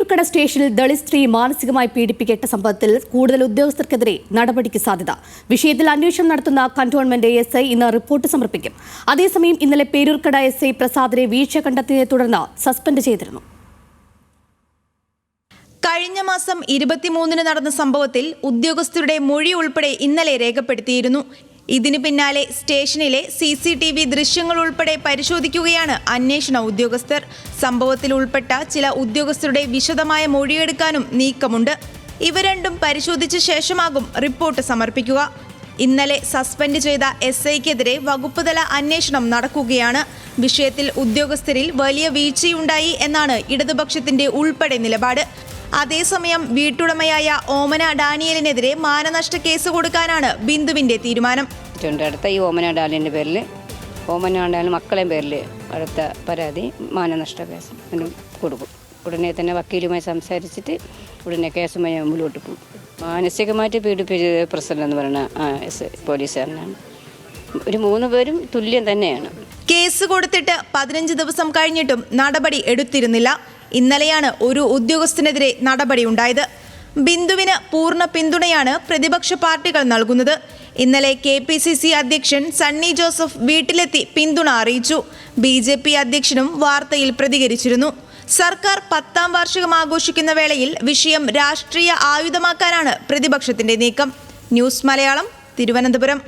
പേരൂർക്കട സ്റ്റേഷനിൽ ദളിത് സ്ത്രീ മാനസികമായി പീഡിപ്പിക്കേറ്റ സംഭവത്തിൽ കൂടുതൽ ഉദ്യോഗസ്ഥർക്കെതിരെ നടപടിക്ക് സാധ്യത. വിഷയത്തിൽ അന്വേഷണം നടത്തുന്ന കന്റോൺമെന്റ് എസ്ഐ ഇന്ന് റിപ്പോർട്ട് സമർപ്പിക്കും. അതേസമയം ഇന്നലെ പേരൂർക്കട എസ്ഐ പ്രസാദിനെ വീഴ്ച കണ്ടെത്തിയതിനെ തുടർന്ന് സസ്പെൻഡ് ചെയ്തിരുന്നു. കഴിഞ്ഞ മാസം 23-ന് നടന്ന സംഭവത്തിൽ ഉദ്യോഗസ്ഥരുടെ മൊഴി ഉൾപ്പെടെ ഇന്നലെ രേഖപ്പെടുത്തിയിരുന്നു. ഇതിനു പിന്നാലെ സ്റ്റേഷനിലെ CCTV ദൃശ്യങ്ങൾ ഉൾപ്പെടെ പരിശോധിക്കുകയാണ് അന്വേഷണ ഉദ്യോഗസ്ഥർ. സംഭവത്തിൽ ഉൾപ്പെട്ട ചില ഉദ്യോഗസ്ഥരുടെ വിശദമായ മൊഴിയെടുക്കാനും നീക്കമുണ്ട്. ഇവ രണ്ടും പരിശോധിച്ച ശേഷമാകും റിപ്പോർട്ട് സമർപ്പിക്കുക. ഇന്നലെ സസ്പെൻഡ് ചെയ്ത SIക്കെതിരെ വകുപ്പുതല അന്വേഷണം നടക്കുകയാണ്. വിഷയത്തിൽ ഉദ്യോഗസ്ഥരിൽ വലിയ വീഴ്ചയുണ്ടായി എന്നാണ് ഇടതുപക്ഷത്തിന്റെ ഉൾപ്പെടെ നിലപാട്. അതേസമയം വീട്ടുടമയായ ഓമന ഡാനിയലിനെതിരെ മാനനഷ്ട കേസ് കൊടുക്കാനാണ് ബിന്ദുവിന്റെ തീരുമാനം. അടുത്ത ഈ ഓമന ഡാനിയലിന്റെ പേരിൽ മക്കളെയും പേരിൽ അടുത്ത പരാതി മാനനഷ്ട കേസ് കൊടുക്കും. ഉടനെ തന്നെ വക്കീലുമായി സംസാരിച്ചിട്ട് ഉടനെ കേസുമായി മുന്നോട്ട് പോകും. മാനസികമായിട്ട് പീഡിപ്പിച്ച പ്രസിഡന്റ് എന്ന് പറയുന്ന പോലീസുകാരനാണ്. ഒരു 3 പേരും തുല്യം തന്നെയാണ്. കേസ് കൊടുത്തിട്ട് 15 ദിവസം കഴിഞ്ഞിട്ടും നടപടി എടുത്തിരുന്നില്ല. ഇന്നലെയാണ് ഒരു ഉദ്യോഗസ്ഥനെതിരെ നടപടിയുണ്ടായത്. ബിന്ദുവിന് പൂർണ്ണ പിന്തുണയാണ് പ്രതിപക്ഷ പാർട്ടികൾ നൽകുന്നത്. ഇന്നലെ KPCC അധ്യക്ഷൻ സണ്ണി ജോസഫ് വീട്ടിലെത്തി പിന്തുണ അറിയിച്ചു. BJP അധ്യക്ഷനും വാർത്തയിൽ പ്രതികരിച്ചിരുന്നു. സർക്കാർ 10ാം വാർഷികം ആഘോഷിക്കുന്ന വേളയിൽ വിഷയം രാഷ്ട്രീയ ആയുധമാക്കാനാണ് പ്രതിപക്ഷത്തിന്റെ നീക്കം. ന്യൂസ് മലയാളം, തിരുവനന്തപുരം.